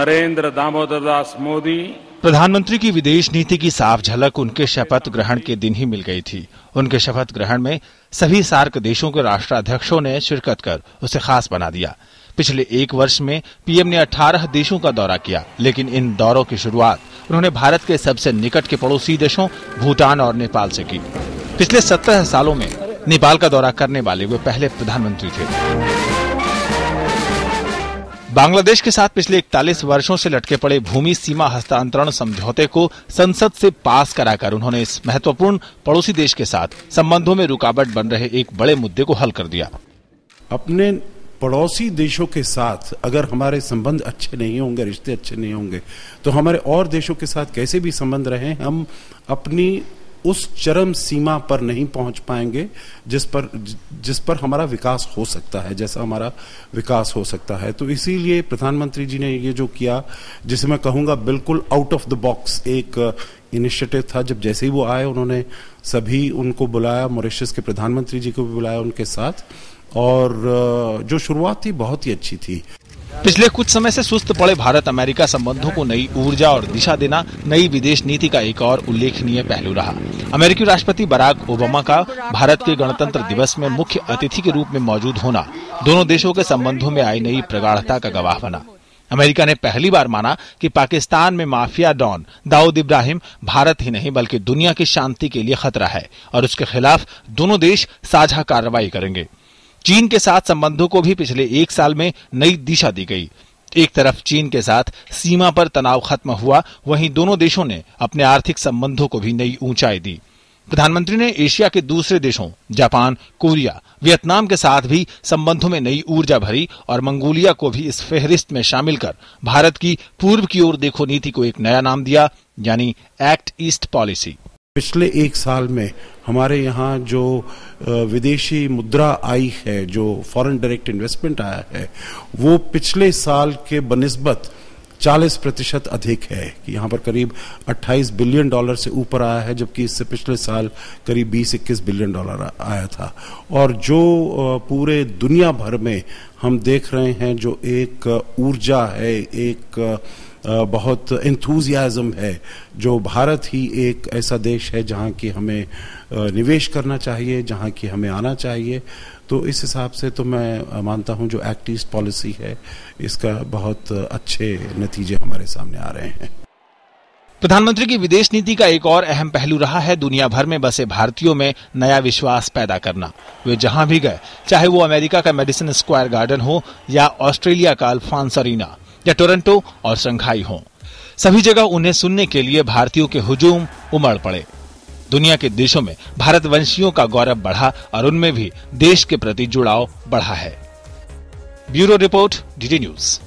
नरेंद्र दामोदर दास मोदी। प्रधानमंत्री की विदेश नीति की साफ झलक उनके शपथ ग्रहण के दिन ही मिल गई थी। उनके शपथ ग्रहण में सभी सार्क देशों के राष्ट्राध्यक्षों ने शिरकत कर उसे खास बना दिया। पिछले एक वर्ष में पीएम ने 18 देशों का दौरा किया, लेकिन इन दौरों की शुरुआत उन्होंने भारत के सबसे निकट के पड़ोसी देशों भूटान और नेपाल से की। पिछले 17 सालों में नेपाल का दौरा करने वाले वे पहले प्रधानमंत्री थे। बांग्लादेश के साथ पिछले 41 वर्षों से लटके पड़े भूमि सीमा हस्तांतरण समझौते को संसद से पास कराकर उन्होंने इस महत्वपूर्ण पड़ोसी देश के साथ संबंधों में रुकावट बन रहे एक बड़े मुद्दे को हल कर दिया। अपने पड़ोसी देशों के साथ अगर हमारे संबंध अच्छे नहीं होंगे, रिश्ते अच्छे नहीं होंगे, तो हमारे और देशों के साथ कैसे भी संबंध रहे, हम अपनी उस चरम सीमा पर नहीं पहुंच पाएंगे जिस पर हमारा विकास हो सकता है, जैसा हमारा विकास हो सकता है। तो इसीलिए प्रधानमंत्री जी ने ये जो किया, जिसे मैं कहूँगा बिल्कुल आउट ऑफ द बॉक्स एक इनिशिएटिव था। जब जैसे ही वो आए, उन्होंने सभी उनको बुलाया, मॉरिशस के प्रधानमंत्री जी को भी बुलाया उनके साथ, और जो शुरुआत थी बहुत ही अच्छी थी। पिछले कुछ समय से सुस्त पड़े भारत अमेरिका संबंधों को नई ऊर्जा और दिशा देना नई विदेश नीति का एक और उल्लेखनीय पहलू रहा। अमेरिकी राष्ट्रपति बराक ओबामा का भारत के गणतंत्र दिवस में मुख्य अतिथि के रूप में मौजूद होना दोनों देशों के संबंधों में आई नई प्रगाढ़ता का गवाह बना। अमेरिका ने पहली बार माना कि पाकिस्तान में माफिया डॉन दाऊद इब्राहिम भारत ही नहीं बल्कि दुनिया की शांति के लिए खतरा है और उसके खिलाफ दोनों देश साझा कार्रवाई करेंगे। चीन के साथ संबंधों को भी पिछले एक साल में नई दिशा दी गई। एक तरफ चीन के साथ सीमा पर तनाव खत्म हुआ, वहीं दोनों देशों ने अपने आर्थिक संबंधों को भी नई ऊंचाई दी। प्रधानमंत्री ने एशिया के दूसरे देशों जापान, कोरिया, वियतनाम के साथ भी संबंधों में नई ऊर्जा भरी और मंगोलिया को भी इस फेहरिस्त में शामिल कर भारत की पूर्व की ओर देखो नीति को एक नया नाम दिया, यानी एक्ट ईस्ट पॉलिसी। पिछले एक साल में हमारे यहाँ जो विदेशी मुद्रा आई है, जो फॉरेन डायरेक्ट इन्वेस्टमेंट आया है, वो पिछले साल के बनिस्बत 40% अधिक है कि यहाँ पर करीब 28 बिलियन डॉलर से ऊपर आया है, जबकि इससे पिछले साल करीब 20-21 बिलियन डॉलर आया था। और जो पूरे दुनिया भर में हम देख रहे हैं, जो एक ऊर्जा है, एक बहुत एंथुजियाज्म है, जो भारत ही एक ऐसा देश है जहाँ की हमें निवेश करना चाहिए, जहाँ की हमें आना चाहिए। तो इस हिसाब से तो मैं मानता हूँ जो एक्ट ईस्ट पॉलिसी है, इसका बहुत अच्छे नतीजे हमारे सामने आ रहे हैं। प्रधानमंत्री की विदेश नीति का एक और अहम पहलू रहा है दुनिया भर में बसे भारतीयों में नया विश्वास पैदा करना। वे जहां भी गए, चाहे वो अमेरिका का मेडिसन स्क्वायर गार्डन हो या ऑस्ट्रेलिया का अल्फांस अरीना या टोरंटो और शंघाई हो, सभी जगह उन्हें सुनने के लिए भारतीयों के हुजूम उमड़ पड़े। दुनिया के देशों में भारतवंशियों का गौरव बढ़ा और उनमें भी देश के प्रति जुड़ाव बढ़ा है। Bureau report, DD news.